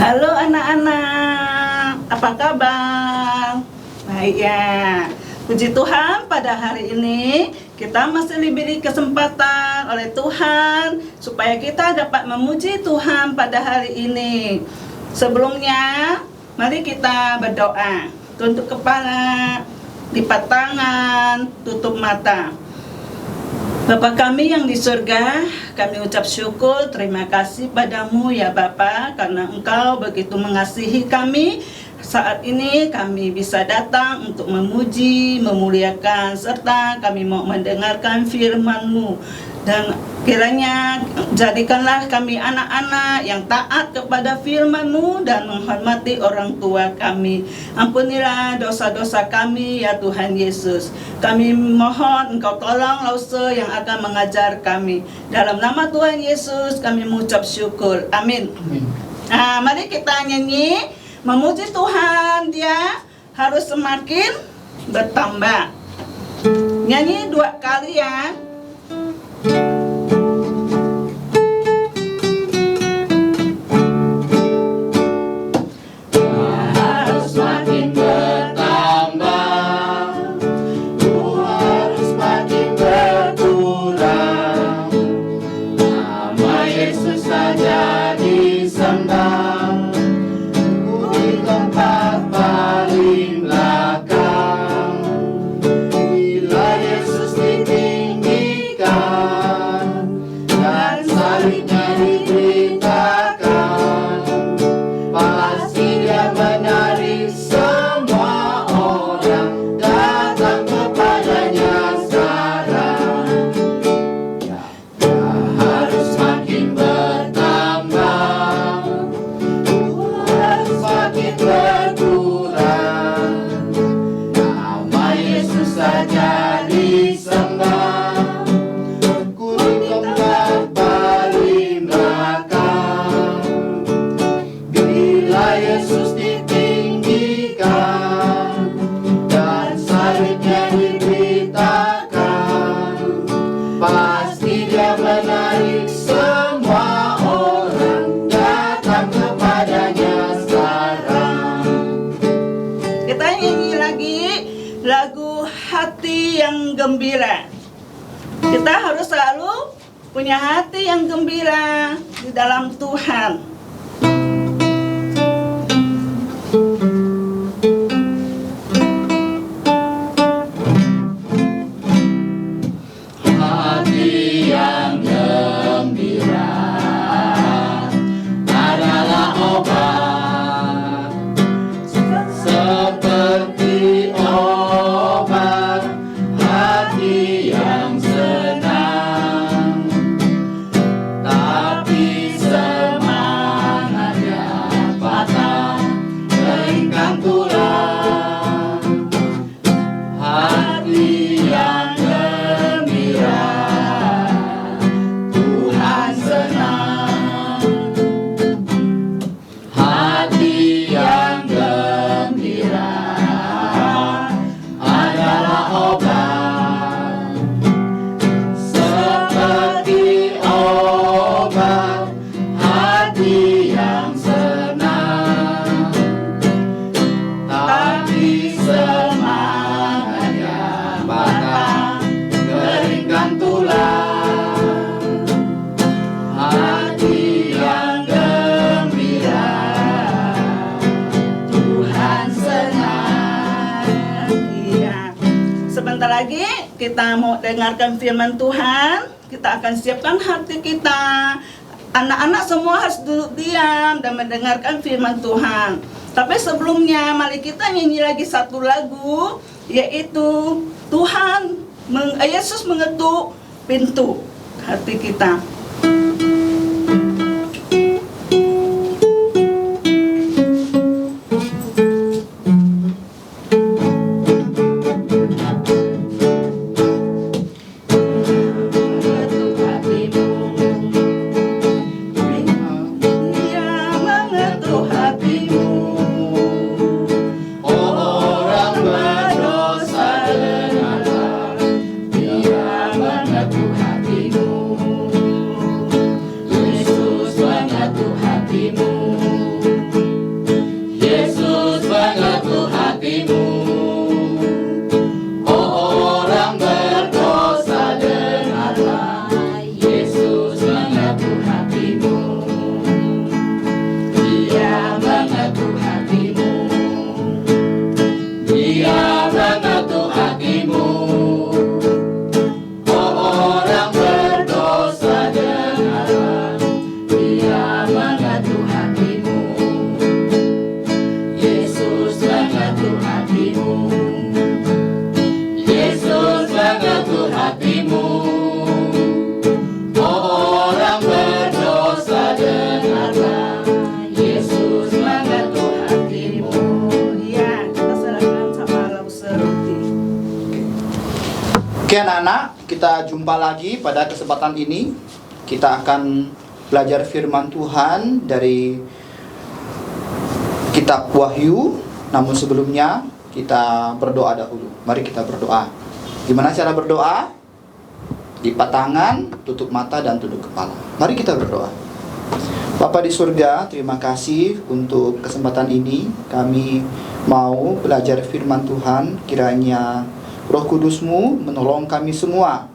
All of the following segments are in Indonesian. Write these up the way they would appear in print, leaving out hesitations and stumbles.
Halo anak-anak, apa kabar? Baik ya. Puji Tuhan, pada hari ini kita masih diberi kesempatan oleh Tuhan supaya kita dapat memuji Tuhan pada hari ini. Sebelumnya, mari kita berdoa. Tunduk kepala, lipat tangan, tutup mata. Bapa kami yang di surga, kami ucap syukur, terima kasih padamu ya Bapa, karena Engkau begitu mengasihi kami. Saat ini kami bisa datang untuk memuji, memuliakan, serta kami mau mendengarkan firman-Mu. Dan kiranya jadikanlah kami anak-anak yang taat kepada firman-Mu dan menghormati orang tua kami. Ampunilah dosa-dosa kami ya Tuhan Yesus. Kami mohon Engkau tolong Lause yang akan mengajar kami. Dalam nama Tuhan Yesus kami mengucap syukur. Amin. Nah, mari kita nyanyi memuji Tuhan, Dia harus semakin bertambah. Nyanyi 2 kali ya. Gembira. Kita harus selalu punya hati yang gembira di dalam Tuhan. Hati yang gembira adalah obat, seperti obat. Hati yang senang, tapi semangatnya patah, keringkan tulang. Hati yang gembira, Tuhan senang. Hati yang gembira adalah obat, seperti obat. Hati yang senang, tapi semangatnya patah, keringkan tulang. Hati yang gembira, Tuhan senang. Iya. Sebentar lagi kita mau dengarkan firman Tuhan. Kita akan siapkan hati kita. Anak-anak semua harus duduk diam dan mendengarkan firman Tuhan. Tapi sebelumnya mari kita nyanyi lagi satu lagu, yaitu Yesus mengetuk pintu hati kita. Orang berdosa dengarlah, Dia mengetuk hatimu. Oke anak-anak, kita jumpa lagi pada kesempatan ini. Kita akan belajar firman Tuhan dari kitab Wahyu. Namun sebelumnya kita berdoa dahulu. Mari kita berdoa. Gimana cara berdoa? Lipat tangan, tutup mata dan tunduk kepala. Mari kita berdoa. Bapa di surga, terima kasih untuk kesempatan ini. Kami mau belajar firman Tuhan. Kiranya Roh Kudus-Mu menolong kami semua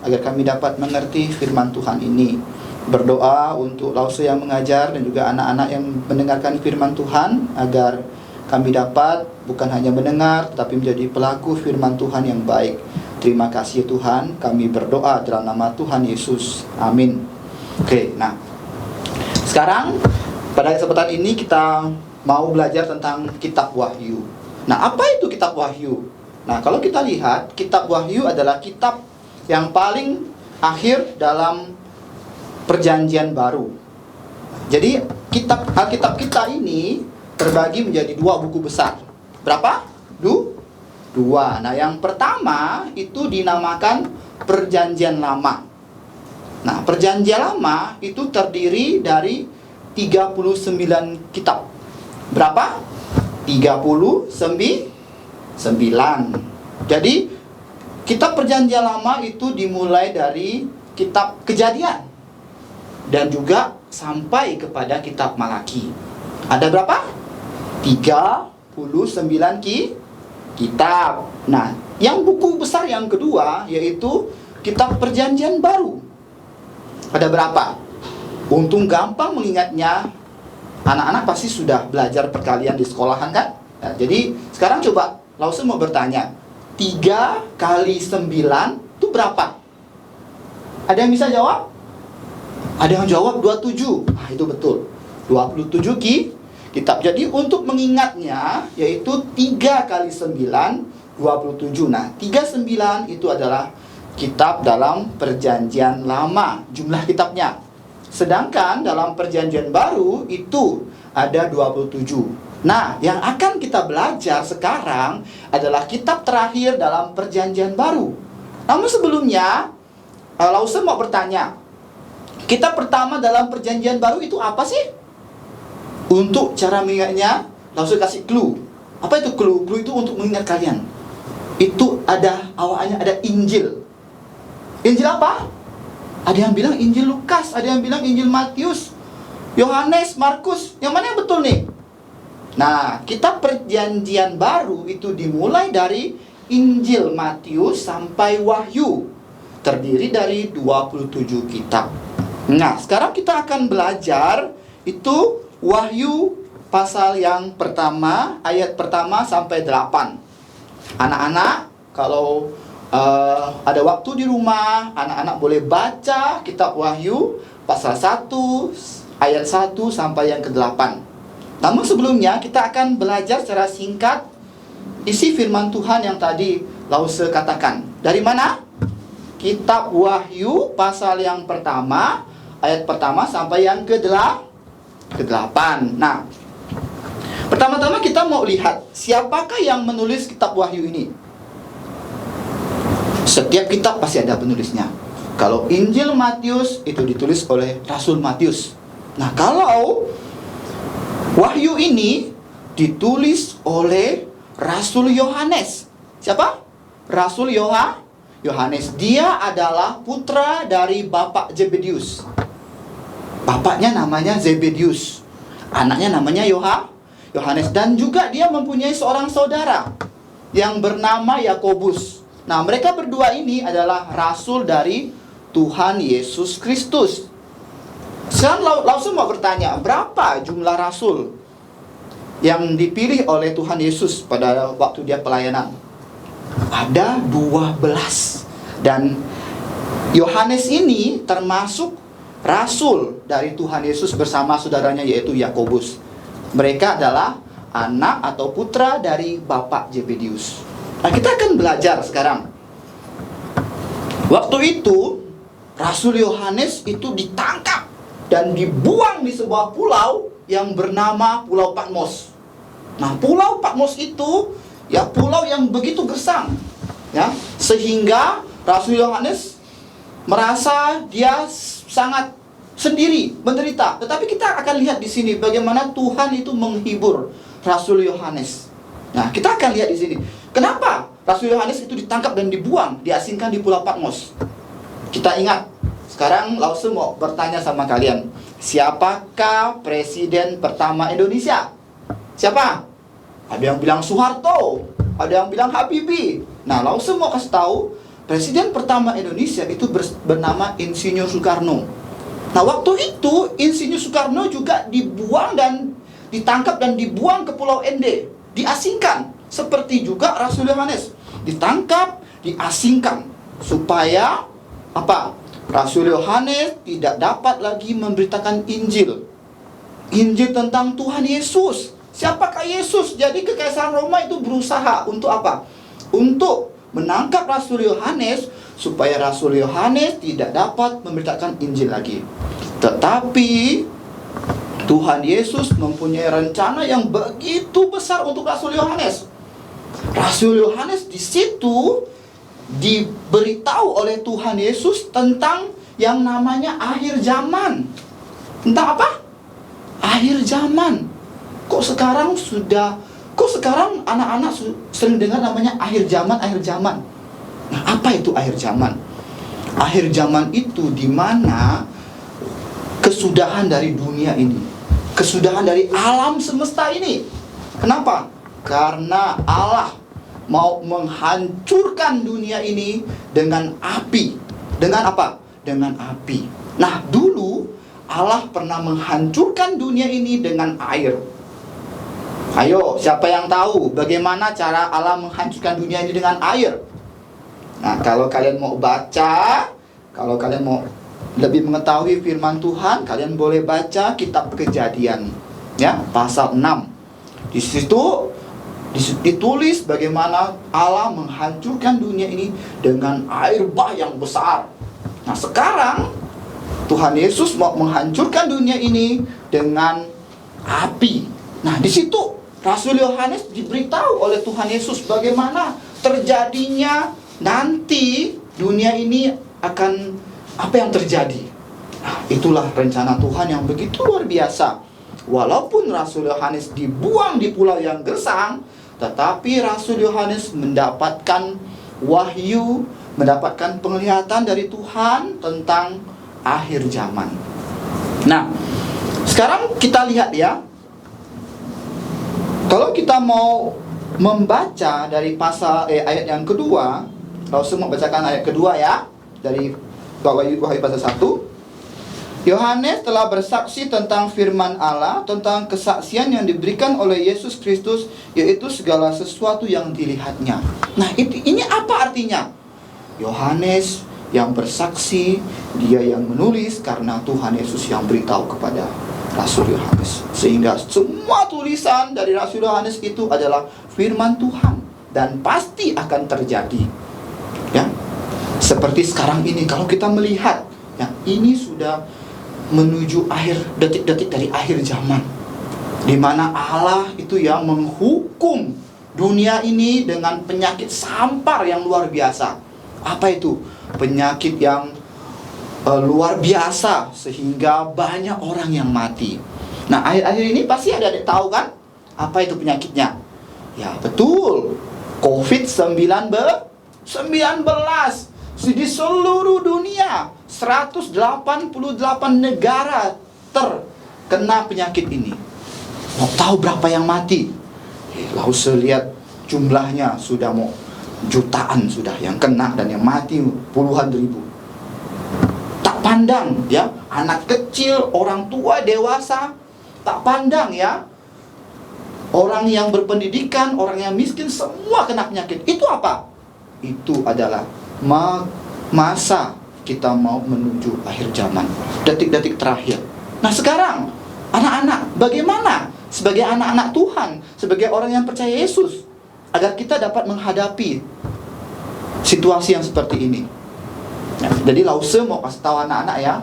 agar kami dapat mengerti firman Tuhan ini. Berdoa untuk Lause yang mengajar dan juga anak-anak yang mendengarkan firman Tuhan, agar kami dapat bukan hanya mendengar tetapi menjadi pelaku firman Tuhan yang baik. Terima kasih Tuhan, kami berdoa dalam nama Tuhan Yesus. Amin. Oke, nah sekarang pada kesempatan ini kita mau belajar tentang kitab Wahyu. Nah, apa itu kitab Wahyu? Nah, kalau kita lihat, kitab Wahyu adalah kitab yang paling akhir dalam perjanjian baru. Jadi, Alkitab kita ini terbagi menjadi 2 buku besar. Berapa? 2. Nah, yang pertama itu dinamakan Perjanjian Lama. Nah, Perjanjian Lama itu terdiri dari 39 kitab. Berapa? 39. Jadi kitab Perjanjian Lama itu dimulai dari kitab Kejadian dan juga sampai kepada kitab Malaki. Ada berapa? 39 kitab. Nah, yang buku besar yang kedua yaitu kitab Perjanjian Baru. Ada berapa? Untung gampang mengingatnya. Anak-anak pasti sudah belajar perkalian di sekolahan kan? Nah, jadi sekarang coba Lause mau bertanya, 3 kali 9 itu berapa? Ada yang bisa jawab? Ada yang jawab 27. Nah, itu betul. 27 kitab. Jadi untuk mengingatnya yaitu 3 kali 9, 27. Nah, 39 itu adalah kitab dalam Perjanjian Lama, jumlah kitabnya. Sedangkan dalam Perjanjian Baru itu ada 27. Nah, yang akan kita belajar sekarang adalah kitab terakhir dalam Perjanjian Baru. Namun sebelumnya, Lause mau bertanya, kitab pertama dalam Perjanjian Baru itu apa sih? Untuk cara mengingatnya, Lause kasih clue. Apa itu clue? Clue itu untuk mengingat kalian. Itu awalnya ada Injil. Injil apa? Ada yang bilang Injil Lukas, ada yang bilang Injil Matius, Yohanes, Markus. Yang mana yang betul nih? Nah, kitab Perjanjian Baru itu dimulai dari Injil Matius sampai Wahyu. Terdiri dari 27 kitab. Nah, sekarang kita akan belajar itu Wahyu pasal yang pertama, ayat pertama sampai 8. Anak-anak, kalau ada waktu di rumah, anak-anak boleh baca kitab Wahyu pasal 1, ayat 1 sampai yang ke-8. Namun sebelumnya kita akan belajar secara singkat isi firman Tuhan yang tadi Lause katakan. Dari mana? Kitab Wahyu pasal yang pertama, ayat pertama sampai yang ke-8. Nah, pertama-tama kita mau lihat siapakah yang menulis kitab Wahyu ini. Setiap kitab pasti ada penulisnya. Kalau Injil Matius itu ditulis oleh Rasul Matius. Nah, kalau Wahyu ini ditulis oleh Rasul Yohanes. Siapa? Rasul Yohanes. Dia adalah putra dari Bapak Zebedius. Bapaknya namanya Zebedius, anaknya namanya Yohanes. Dan juga dia mempunyai seorang saudara yang bernama Yakobus. Nah, mereka berdua ini adalah rasul dari Tuhan Yesus Kristus. Sekarang langsung mau bertanya, berapa jumlah rasul yang dipilih oleh Tuhan Yesus pada waktu dia pelayanan? Ada 12. Dan Yohanes ini termasuk rasul dari Tuhan Yesus bersama saudaranya yaitu Yakobus. Mereka adalah anak atau putra dari Bapak Zebedius. Nah, kita akan belajar sekarang. Waktu itu Rasul Yohanes itu ditangkap dan dibuang di sebuah pulau yang bernama Pulau Patmos. Nah, Pulau Patmos itu ya pulau yang begitu gersang, ya, sehingga Rasul Yohanes merasa dia sangat sendiri, menderita. Tetapi kita akan lihat di sini bagaimana Tuhan itu menghibur Rasul Yohanes. Nah, kita akan lihat di sini. Kenapa Rasul Yohanes itu ditangkap dan dibuang, diasingkan di Pulau Patmos? Kita ingat. Sekarang Lause mau bertanya sama kalian, siapakah presiden pertama Indonesia? Siapa? Ada yang bilang Soeharto, ada yang bilang Habibie. Nah, Lause mau kasih tahu, presiden pertama Indonesia itu bernama Insinyur Soekarno. Nah, waktu itu Insinyur Soekarno juga dibuang dan ditangkap dan dibuang ke Pulau Ende, diasingkan. Seperti juga Rasul Yohanes, ditangkap, diasingkan, supaya apa? Rasul Yohanes tidak dapat lagi memberitakan Injil. Injil tentang Tuhan Yesus. Siapakah Yesus? Jadi Kekaisaran Roma itu berusaha untuk apa? Untuk menangkap Rasul Yohanes, supaya Rasul Yohanes tidak dapat memberitakan Injil lagi. Tetapi Tuhan Yesus mempunyai rencana yang begitu besar untuk Rasul Yohanes. Rasul Yohanes di situ diberitahu oleh Tuhan Yesus tentang yang namanya akhir zaman. Tentang apa? Akhir zaman. Kok sekarang anak-anak sering dengar namanya akhir zaman, akhir zaman. Nah, apa itu akhir zaman? Akhir zaman itu di mana kesudahan dari dunia ini, kesudahan dari alam semesta ini. Kenapa? Karena Allah mau menghancurkan dunia ini dengan api. Dengan apa? Dengan api. Nah, dulu Allah pernah menghancurkan dunia ini dengan air. Ayo, siapa yang tahu bagaimana cara Allah menghancurkan dunia ini dengan air? Nah, kalau kalian mau baca, kalau kalian mau lebih mengetahui firman Tuhan, kalian boleh baca kitab Kejadian, ya, pasal 6. Di situ ditulis bagaimana Allah menghancurkan dunia ini dengan air bah yang besar. Nah, sekarang Tuhan Yesus mau menghancurkan dunia ini dengan api. Nah, di situ Rasul Yohanes diberitahu oleh Tuhan Yesus bagaimana terjadinya nanti dunia ini akan apa yang terjadi. Nah, itulah rencana Tuhan yang begitu luar biasa. Walaupun Rasul Yohanes dibuang di pulau yang gersang, tetapi Rasul Yohanes mendapatkan wahyu, mendapatkan penglihatan dari Tuhan tentang akhir zaman. Nah, sekarang kita lihat ya. Kalau kita mau membaca dari ayat yang kedua, Rasul mau bacakan ayat kedua ya, dari Wahyu pasal 1. Yohanes telah bersaksi tentang firman Allah, tentang kesaksian yang diberikan oleh Yesus Kristus, yaitu segala sesuatu yang dilihatnya. Nah, ini apa artinya? Yohanes yang bersaksi, dia yang menulis, karena Tuhan Yesus yang beritahu kepada Rasul Yohanes. Sehingga semua tulisan dari Rasul Yohanes itu adalah firman Tuhan dan pasti akan terjadi. Ya, seperti sekarang ini, kalau kita melihat, ya, ini sudah menuju akhir, detik-detik dari akhir zaman, di mana Allah itu yang menghukum dunia ini dengan penyakit sampar yang luar biasa. Apa itu? Penyakit yang luar biasa sehingga banyak orang yang mati. Nah, akhir-akhir ini pasti adik-adik tahu kan apa itu penyakitnya? Ya, betul. COVID-19 di seluruh dunia 188 negara terkena penyakit ini. Mau tahu berapa yang mati? Lalu saya lihat jumlahnya sudah mau jutaan sudah yang kena dan yang mati puluhan ribu. Tak pandang ya, anak kecil, orang tua, dewasa, tak pandang ya. Orang yang berpendidikan, orang yang miskin, semua kena penyakit. Itu apa? Itu adalah masa kita mau menuju akhir zaman, detik-detik terakhir. Nah, sekarang anak-anak, bagaimana sebagai anak-anak Tuhan, sebagai orang yang percaya Yesus, agar kita dapat menghadapi situasi yang seperti ini? Nah, jadi Lause mau kasih tahu anak-anak ya,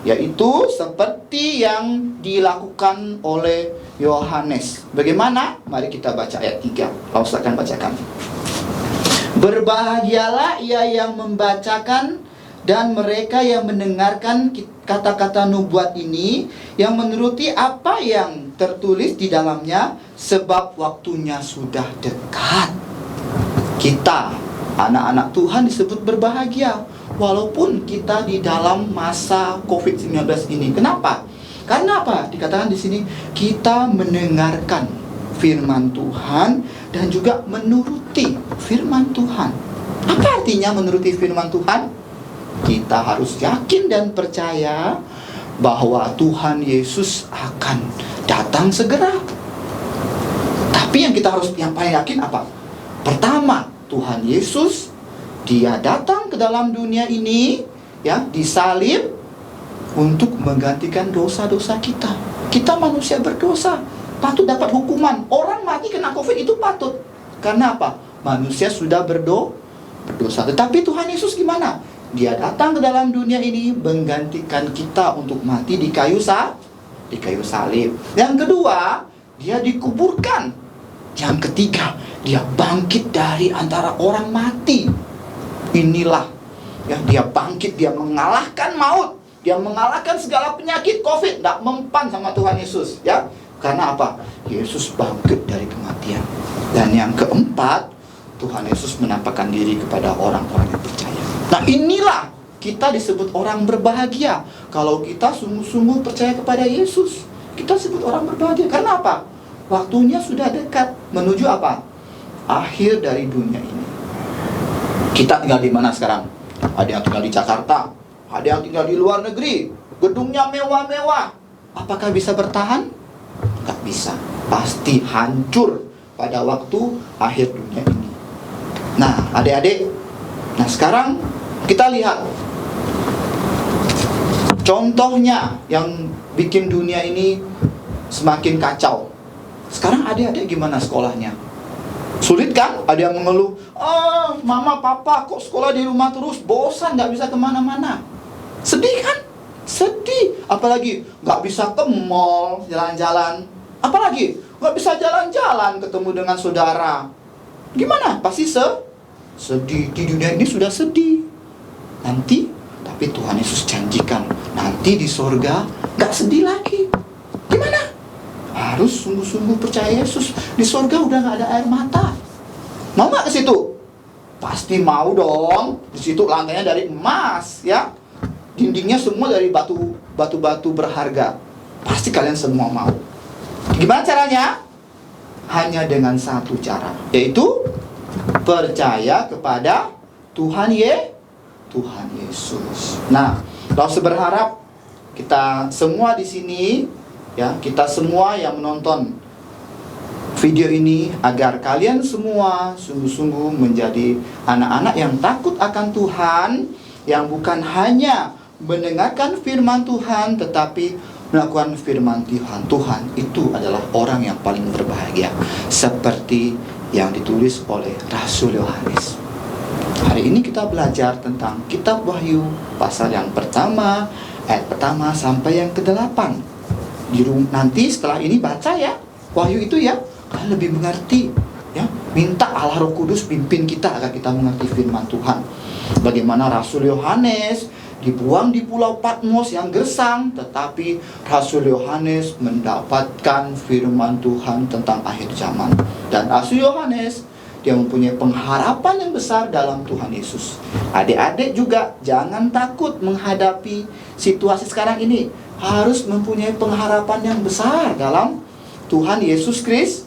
yaitu seperti yang dilakukan oleh Yohanes. Bagaimana? Mari kita baca ayat 3. Lause akan bacakan. Berbahagialah ia yang membacakan dan mereka yang mendengarkan kata-kata nubuat ini, yang menuruti apa yang tertulis di dalamnya, sebab waktunya sudah dekat. Kita, anak-anak Tuhan, disebut berbahagia walaupun kita di dalam masa COVID-19 ini. Kenapa? Karena apa? Dikatakan di sini kita mendengarkan firman Tuhan dan juga menuruti firman Tuhan. Apa artinya menuruti firman Tuhan? Kita harus yakin dan percaya bahwa Tuhan Yesus akan datang segera. Tapi yang kita harus yang paling yakin apa? Pertama, Tuhan Yesus dia datang ke dalam dunia ini, ya, disalib untuk menggantikan dosa-dosa kita. Kita manusia berdosa, patut dapat hukuman. Orang mati kena COVID itu patut. Karena apa? Manusia sudah berdosa. Tetapi Tuhan Yesus gimana? Dia datang ke dalam dunia ini menggantikan kita untuk mati di kayu salib. Yang kedua, dia dikuburkan. Yang ketiga, dia bangkit dari antara orang mati. Inilah ya, dia bangkit, dia mengalahkan maut, dia mengalahkan segala penyakit COVID. Tidak mempan sama Tuhan Yesus, ya. Karena apa? Yesus bangkit dari kematian. Dan yang keempat, Tuhan Yesus menampakkan diri kepada orang-orang yang percaya. Nah, inilah kita disebut orang berbahagia. Kalau kita sungguh-sungguh percaya kepada Yesus, kita disebut orang berbahagia. Karena apa? Waktunya sudah dekat menuju apa? Akhir dari dunia ini. Kita tinggal di mana sekarang? Ada yang tinggal di Jakarta, ada yang tinggal di luar negeri, gedungnya mewah-mewah. Apakah bisa bertahan? Gak bisa. Pasti hancur pada waktu akhir dunia ini. Nah, adik-adik, nah sekarang kita lihat contohnya yang bikin dunia ini semakin kacau. Sekarang adik-adik gimana sekolahnya? Sulit kan? Ada yang mengeluh, mama papa kok sekolah di rumah terus, bosan, gak bisa kemana-mana. Sedih kan? Sedih. Apalagi gak bisa ke mall, jalan-jalan. Apalagi gak bisa jalan-jalan ketemu dengan saudara. Gimana? Pasti sedih. Di dunia ini sudah sedih. Nanti, tapi Tuhan Yesus janjikan, nanti di sorga gak sedih lagi. Gimana? Harus sungguh-sungguh percaya Yesus. Di sorga udah gak ada air mata. Mau gak ke situ? Pasti mau dong. Di situ lantainya dari emas, ya. Dindingnya semua dari batu-batu berharga. Pasti kalian semua mau. Gimana caranya? Hanya dengan satu cara, yaitu percaya kepada Tuhan Yesus. Nah, Laus berharap kita semua di sini, ya, kita semua yang menonton video ini, agar kalian semua sungguh-sungguh menjadi anak-anak yang takut akan Tuhan, yang bukan hanya mendengarkan firman Tuhan, tetapi melakukan firman Tuhan. Tuhan itu adalah orang yang paling berbahagia, seperti yang ditulis oleh Rasul Yohanes. Hari ini kita belajar tentang kitab Wahyu, pasal yang pertama, ayat pertama sampai yang ke-8. Nanti setelah ini baca ya Wahyu itu, ya, kalian lebih mengerti, ya. Minta Allah Roh Kudus pimpin kita agar kita mengerti firman Tuhan. Bagaimana Rasul Yohanes dibuang di pulau Patmos yang gersang, tetapi Rasul Yohanes mendapatkan firman Tuhan tentang akhir zaman. Dan Rasul Yohanes, dia mempunyai pengharapan yang besar dalam Tuhan Yesus. Adik-adik juga jangan takut menghadapi situasi sekarang ini. Harus mempunyai pengharapan yang besar dalam Tuhan Yesus Kristus.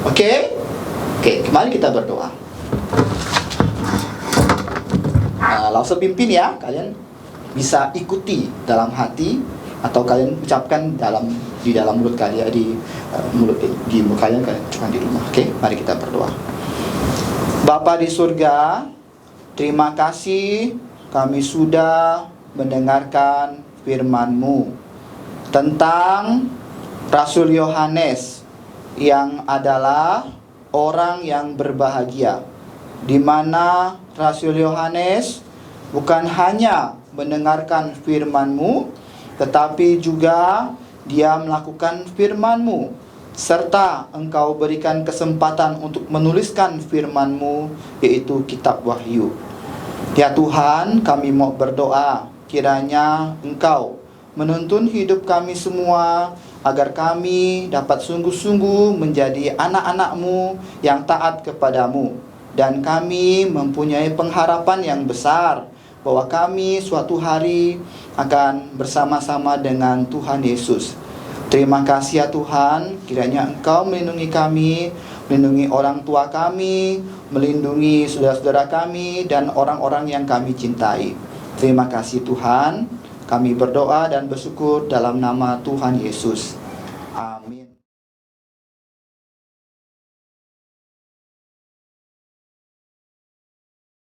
Oke, mari kita berdoa. Langsung pimpin ya, kalian bisa ikuti dalam hati atau kalian ucapkan di dalam mulut kalian, di mulut kalian cuma di rumah. Oke, mari kita berdoa. Bapa di surga, terima kasih kami sudah mendengarkan firman-Mu tentang Rasul Yohanes yang adalah orang yang berbahagia, di mana Rasul Yohanes bukan hanya mendengarkan firman-Mu, tetapi juga dia melakukan firman-Mu. serta Engkau berikan kesempatan untuk menuliskan firman-Mu, yaitu kitab Wahyu. Ya Tuhan, kami mau berdoa kiranya Engkau menuntun hidup kami semua, agar kami dapat sungguh-sungguh menjadi anak-anak-Mu yang taat kepadamu. Dan kami mempunyai pengharapan yang besar bahwa kami suatu hari akan bersama-sama dengan Tuhan Yesus. Terima kasih ya Tuhan, kiranya Engkau melindungi kami, melindungi orang tua kami, melindungi saudara-saudara kami, dan orang-orang yang kami cintai. Terima kasih Tuhan, kami berdoa dan bersyukur dalam nama Tuhan Yesus. Amin.